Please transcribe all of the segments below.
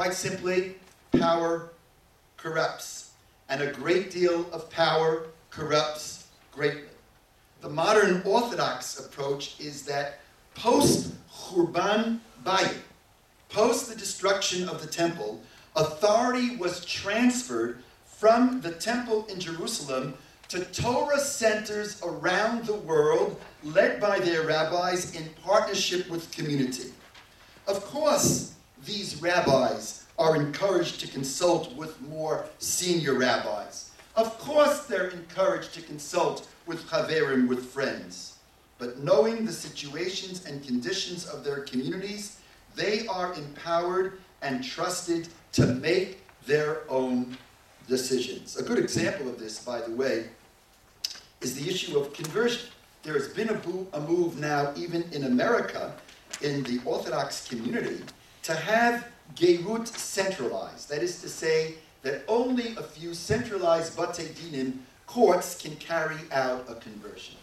Quite simply, power corrupts, and a great deal of power corrupts greatly. The modern Orthodox approach is that post-Churban Bayit, post the destruction of the temple, authority was transferred from the temple in Jerusalem to Torah centers around the world, led by their rabbis in partnership with community. Of course, these rabbis are encouraged to consult with more senior rabbis. Of course, they're encouraged to consult with chaverim, with friends. But knowing the situations and conditions of their communities, they are empowered and trusted to make their own decisions. A good example of this, by the way, is the issue of conversion. There has been a move now, even in America, in the Orthodox community, to have Gerut centralized. That is to say that only a few centralized Batei Dinim courts can carry out a conversion.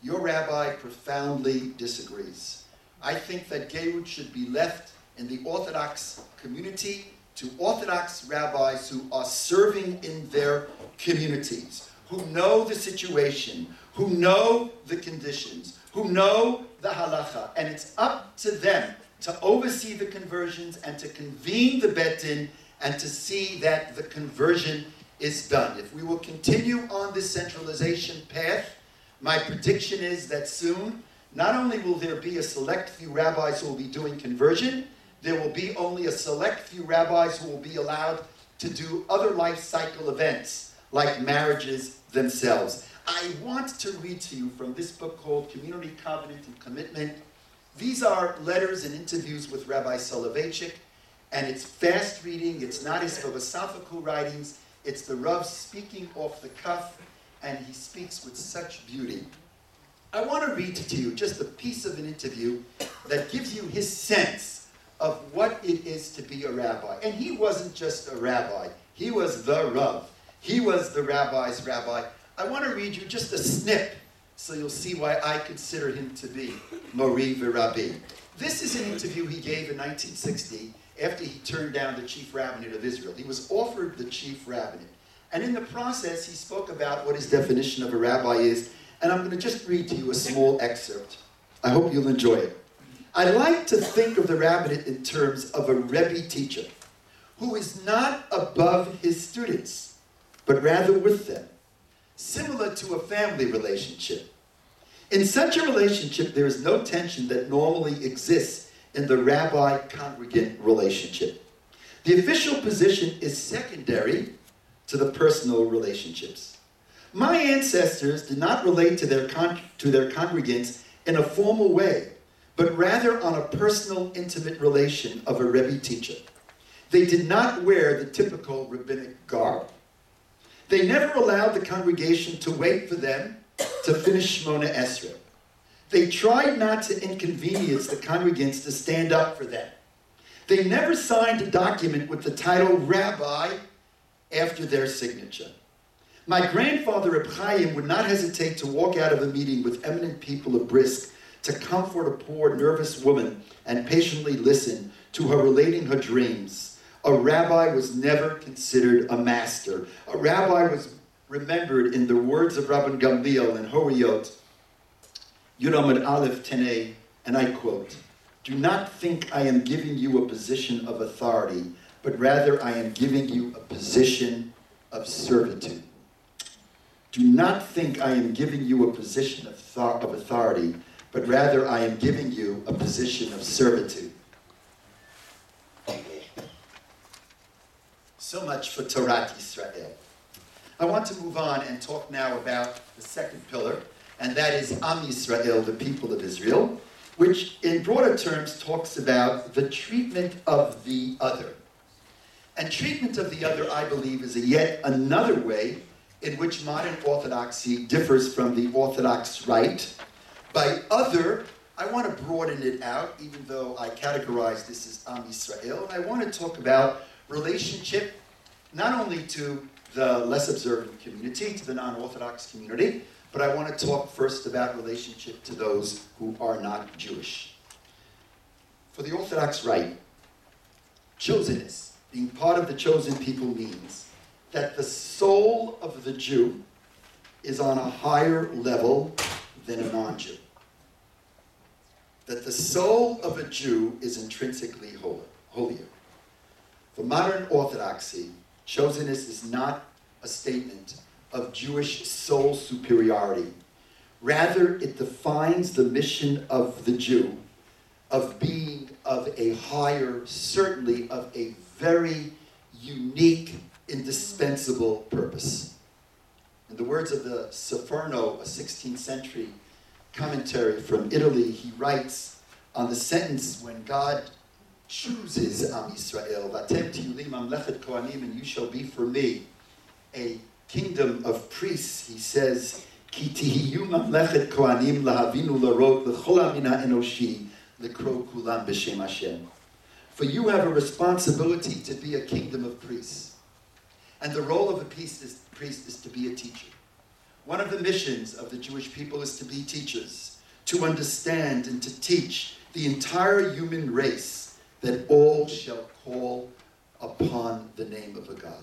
Your rabbi profoundly disagrees. I think that Gerut should be left in the Orthodox community to Orthodox rabbis who are serving in their communities, who know the situation, who know the conditions, who know the halacha, and it's up to them to oversee the conversions and to convene the Bet Din and to see that the conversion is done. If we will continue on this centralization path, my prediction is that soon, not only will there be a select few rabbis who will be doing conversion, there will be only a select few rabbis who will be allowed to do other life cycle events, like marriages themselves. I want to read to you from this book called Community Covenant and Commitment. These are letters and interviews with Rabbi Soloveitchik, and it's fast reading, it's not his philosophical writings, it's the Rav speaking off the cuff, and he speaks with such beauty. I want to read to you just a piece of an interview that gives you his sense of what it is to be a rabbi. And he wasn't just a rabbi, he was the Rav. He was the rabbi's rabbi. I want to read you just a snip so you'll see why I consider him to be Mori v'Rabbi. This is an interview he gave in 1960 after he turned down the chief rabbinate of Israel. He was offered the chief rabbinate. And in the process, he spoke about what his definition of a rabbi is, and I'm going to just read to you a small excerpt. I hope you'll enjoy it. I like to think of the rabbinate in terms of a Rebbe teacher who is not above his students, but rather with them, similar to a family relationship. In such a relationship, there is no tension that normally exists in the rabbi-congregant relationship. The official position is secondary to the personal relationships. My ancestors did not relate to their congregants in a formal way, but rather on a personal, intimate relation of a Rebbe teacher. They did not wear the typical rabbinic garb. They never allowed the congregation to wait for them to finish Shmona Esrei. They tried not to inconvenience the congregants to stand up for them. They never signed a document with the title Rabbi after their signature. My grandfather, Reb Chaim, would not hesitate to walk out of a meeting with eminent people of Brisk to comfort a poor, nervous woman and patiently listen to her relating her dreams. A rabbi was never considered a master. A rabbi was remembered in the words of Rabban Gamliel in Horayot, Yud Amud Aleph Tenei, and I quote, "Do not think I am giving you a position of authority, but rather I am giving you a position of servitude." Do not think I am giving you a position of authority, but rather I am giving you a position of servitude. So much for Torat Yisrael. I want to move on and talk now about the second pillar, and that is Am Yisrael, the people of Israel, which in broader terms talks about the treatment of the other. And treatment of the other, I believe, is yet another way in which modern Orthodoxy differs from the Orthodox Rite. By other, I want to broaden it out, even though I categorize this as Am Yisrael, and I want to talk about relationship not only to the less observant community, to the non-Orthodox community, but I want to talk first about relationship to those who are not Jewish. For the Orthodox Rite, chosenness, being part of the chosen people, means that the soul of the Jew is on a higher level than a non-Jew. That the soul of a Jew is intrinsically holier. For modern Orthodoxy, chosenness is not a statement of Jewish soul superiority. Rather, it defines the mission of the Jew of being of a higher, certainly of a very unique, indispensable purpose. In the words of the Seferno, a 16th century commentary from Italy, he writes on the sentence when God chooses Am Yisrael, Vatem tiyu li mamlechet kohanim, and you shall be for me a kingdom of priests, he says, Ki tihiyu mamlechet kohanim lahavinu larot l'chol amina enoshi l'kro kulam b'shem Hashem. For you have a responsibility to be a kingdom of priests. And the role of a priest is to be a teacher. One of the missions of the Jewish people is to be teachers, to understand and to teach the entire human race that all shall call upon the name of a God.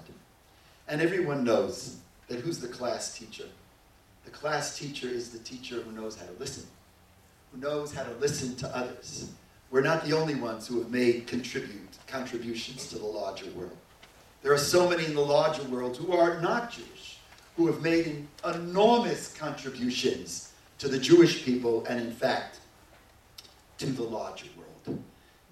And everyone knows that who's the class teacher? The class teacher is the teacher who knows how to listen, who knows how to listen to others. We're not the only ones who have made contributions to the larger world. There are so many in the larger world who are not Jewish, who have made enormous contributions to the Jewish people and, in fact, to the larger world.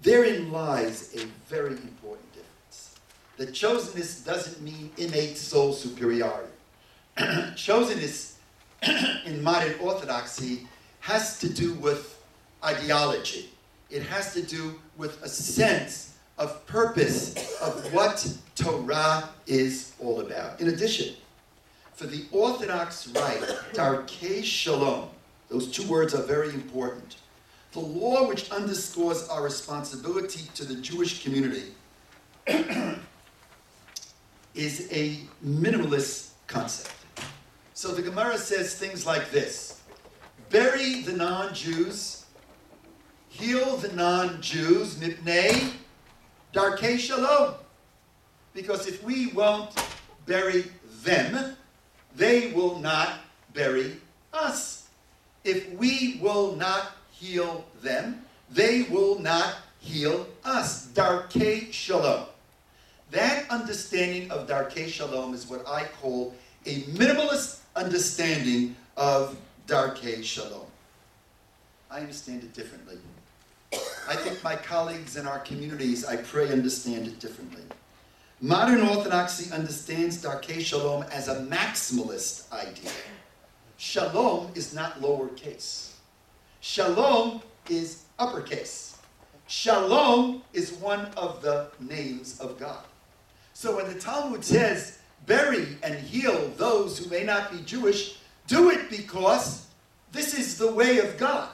Therein lies a very important difference. That chosenness doesn't mean innate soul superiority. Chosenness in modern Orthodoxy has to do with ideology. It has to do with a sense of purpose of what Torah is all about. In addition, for the Orthodox Rite, Darkei Shalom, those two words are very important. The law which underscores our responsibility to the Jewish community is a minimalist concept. So the Gemara says things like this: bury the non-Jews, heal the non-Jews, mipnei darkei shalom. Because if we won't bury them, they will not bury us. If we will not heal them, they will not heal us. Darkei shalom. That understanding of Darkei Shalom is what I call a minimalist understanding of Darkei Shalom. I understand it differently. I think my colleagues in our communities, I pray, understand it differently. Modern Orthodoxy understands Darkei Shalom as a maximalist idea. Shalom is not lowercase. Shalom is uppercase. Shalom is one of the names of God. So when the Talmud says, bury and heal those who may not be Jewish, do it because this is the way of God.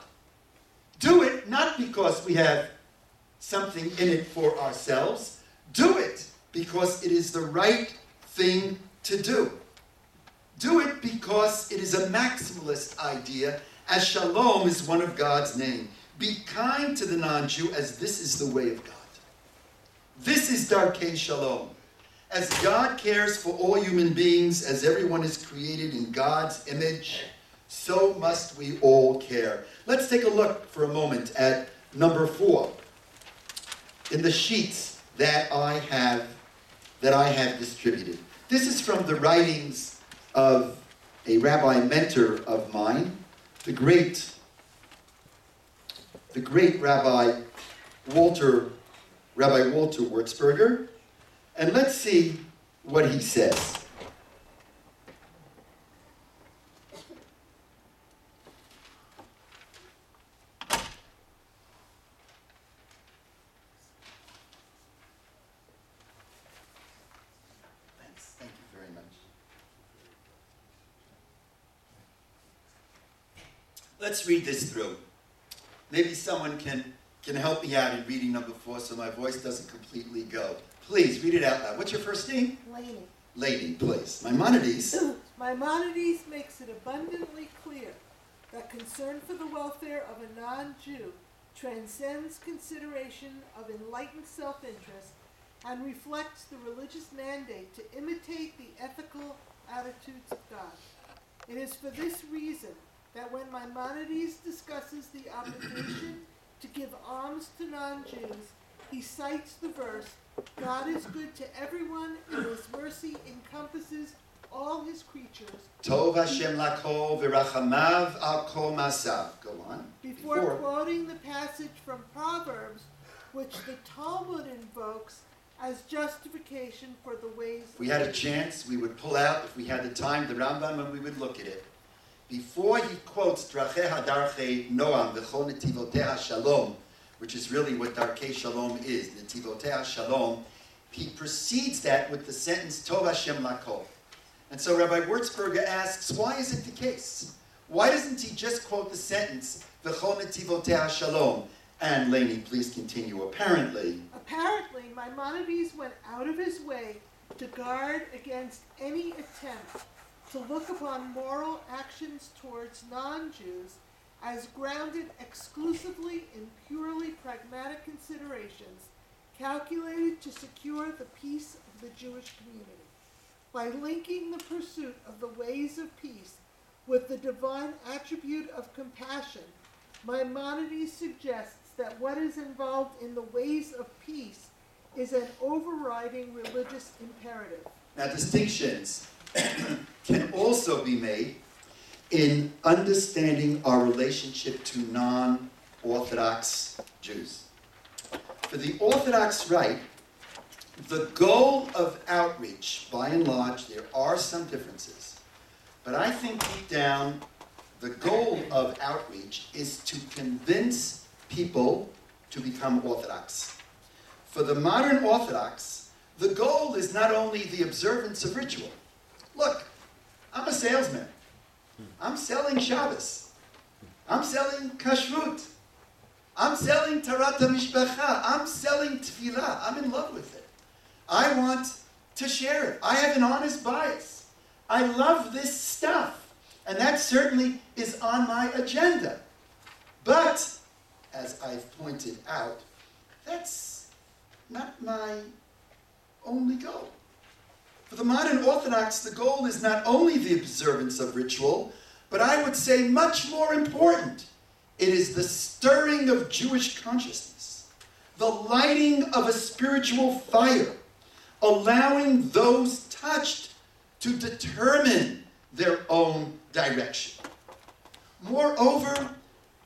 Do it not because we have something in it for ourselves. Do it because it is the right thing to do. Do it because it is a maximalist idea, as shalom is one of God's name. Be kind to the non-Jew, as this is the way of God. This is Darkei Shalom. As God cares for all human beings, as everyone is created in God's image, so must we all care. Let's take a look for a moment at number 4 in the sheets that I have distributed. This is from the writings of a rabbi mentor of mine, the great Rabbi Walter Wurzburger. And let's see what he says. Thanks. Thank you very much. Let's read this through. Maybe someone can help me out in reading number 4 so my voice doesn't completely go. Please, read it out loud. What's your first name? Lainey. Lainey, please. Maimonides. Maimonides makes it abundantly clear that concern for the welfare of a non-Jew transcends consideration of enlightened self-interest and reflects the religious mandate to imitate the ethical attitudes of God. It is for this reason that when Maimonides discusses the obligation to give alms to non-Jews, he cites the verse, God is good to everyone and his mercy encompasses all his creatures. Tov Hashem lakol v'rachamav al kol masav. Go on. Before quoting the passage from Proverbs, which the Talmud invokes as justification for the ways. If we had a chance, we would pull out, if we had the time, the Rambam, and we would look at it. Before he quotes Dracheha Darchei Noam v'chol netivoteha shalom, which is really what Darkei Shalom is, netivoteha shalom, he precedes that with the sentence Tov Hashem lakol. And so Rabbi Wurzberger asks, why is it the case? Why doesn't he just quote the sentence v'chol netivoteha shalom? And Lainey, please continue. Apparently, Maimonides went out of his way to guard against any attempt to look upon moral actions towards non-Jews as grounded exclusively in purely pragmatic considerations calculated to secure the peace of the Jewish community. By linking the pursuit of the ways of peace with the divine attribute of compassion, Maimonides suggests that what is involved in the ways of peace is an overriding religious imperative. Now, distinctions can also be made in understanding our relationship to non-Orthodox Jews. For the Orthodox Rite, the goal of outreach, by and large, there are some differences, but I think deep down, the goal of outreach is to convince people to become Orthodox. For the modern Orthodox, the goal is not only the observance of ritual. Look, I'm a salesman. I'm selling Shabbos. I'm selling kashrut. I'm selling tarat mishpacha. I'm selling tefillah. I'm in love with it. I want to share it. I have an honest bias. I love this stuff. And that certainly is on my agenda. But, as I've pointed out, that's not my only goal. For the modern Orthodox, the goal is not only the observance of ritual, but I would say much more important. It is the stirring of Jewish consciousness, the lighting of a spiritual fire, allowing those touched to determine their own direction. Moreover,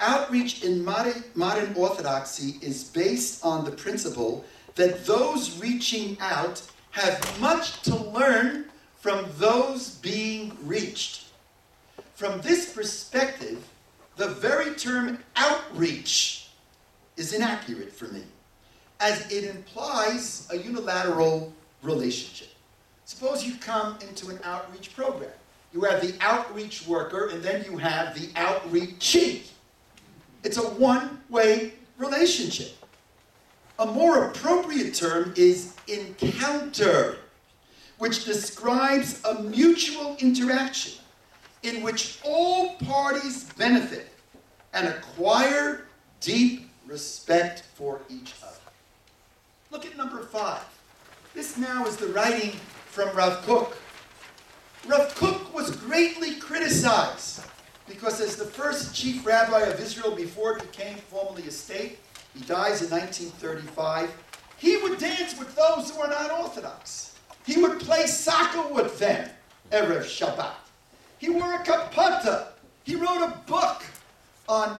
outreach in modern Orthodoxy is based on the principle that those reaching out have much to learn from those being reached. From this perspective, the very term outreach is inaccurate for me, as it implies a unilateral relationship. Suppose you come into an outreach program. You have the outreach worker, and then you have the outreachee. It's a one-way relationship. A more appropriate term is encounter, which describes a mutual interaction in which all parties benefit and acquire deep respect for each other. Look at number 5. This now is the writing from Rav Kook. Rav Kook was greatly criticized because as the first chief rabbi of Israel before it became formally a state, he dies in 1935, he would dance with those who are not Orthodox. He would play soccer with them, Erev Shabbat. He wore a kapata. He wrote a book on